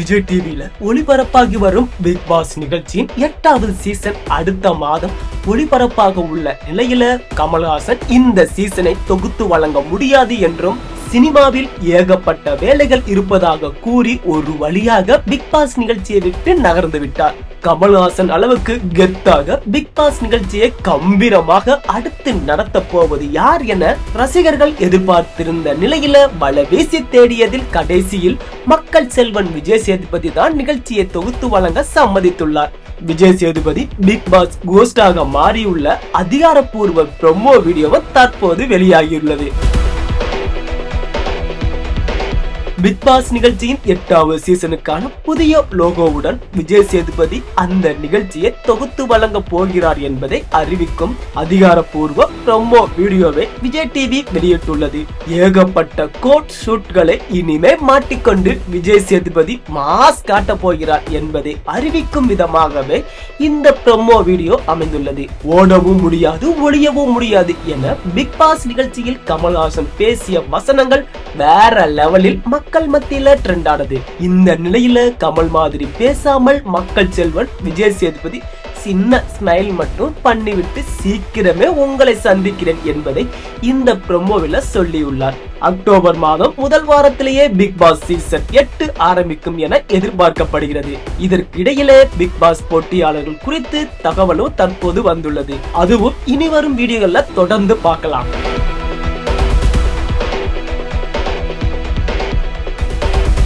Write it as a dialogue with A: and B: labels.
A: விஜய் டிவில ஒளிபரப்பாகி வரும் big pass நிகழ்ச்சியின் 8வது சீசன் அடுத்த மாதம் ஒளிபரப்பாக உள்ள நிலையில கமல்ஹாசன் இந்த சீசனை தொகுத்து வழங்க முடியாது என்றும் சினிமாவில் ஏகப்பட்ட வேலைகள் இருப்பதாக கூறி ஒரு வழியாக பிக் பாஸ் நிகழ்ச்சியை விட்டு நகர்ந்து விட்டார். கமல்ஹாசன் அளவுக்கு கெத்தாக பிக் பாஸ் நிகழ்ச்சியை கம்பீரமாக அடுத்து நடத்த போவது யார் என ரசிகர்கள் எதிர்பார்த்திருந்த நிலையில வலை வீசி தேடியதில் கடைசியில் மக்கள் செல்வன் விஜய் சேதுபதி தான் நிகழ்ச்சியை தொகுத்து வழங்க சம்மதித்துள்ளார். விஜய் சேதுபதி பிக் பாஸ் கோஸ்டாக மாறியுள்ள அதிகாரப்பூர்வ ப்ரோமோ வீடியோவும் தற்போது வெளியாகியுள்ளது. பிக் பாஸ் நிகழ்ச்சியின் 8வது சீசனுக்கான புதிய லோகோவுடன் விஜய் சேதுபதி அந்த நிகழ்ச்சியை தொகுத்து வழங்க போகிறார் என்பதை அறிவிக்கும் அதிகாரப்பூர்வ ப்ரோமோ வீடியோவை விஜய் டிவி வெளியிட்டுள்ளது. ஏகப்பட்ட கோட் ஷூட்களை இனிமே மாட்டிக்கொண்டு விஜய் சேதுபதி மாஸ் காட்ட போகிறார் என்பதை அறிவிக்கும் விதமாகவே இந்த ப்ரோமோ வீடியோ அமைந்துள்ளது. ஓடவும் முடியாது ஒளியவும் முடியாது என பிக் பாஸ் நிகழ்ச்சியில் கமல்ஹாசன் பேசிய வசனங்கள் வேற லெவலில் மக்கள் மத்தியில ட்ரெண்ட் ஆனது. இந்த நிலையில கமல் மாதிரி பேசாமல் மக்கள் செல்வன் விஜய் சேதுபதி சின்ன ஸ்மைல் மட்டும் பண்ணிவிட்டு சீக்கிரமே உங்களை சந்திக்கிறேன் என்பதை இந்த ப்ரோமோவில சொல்லியுள்ளார். அக்டோபர் மாதம் முதல் வாரத்திலேயே பிக் பாஸ் சீசன் 8 ஆரம்பிக்கும் என எதிர்பார்க்கப்படுகிறது. இதற்கிடையிலே பிக் பாஸ் போட்டியாளர்கள் குறித்து தகவலும் தற்போது வந்துள்ளது. அதுவும் இனி வரும் வீடியோகள்ல தொடர்ந்து பார்க்கலாம்.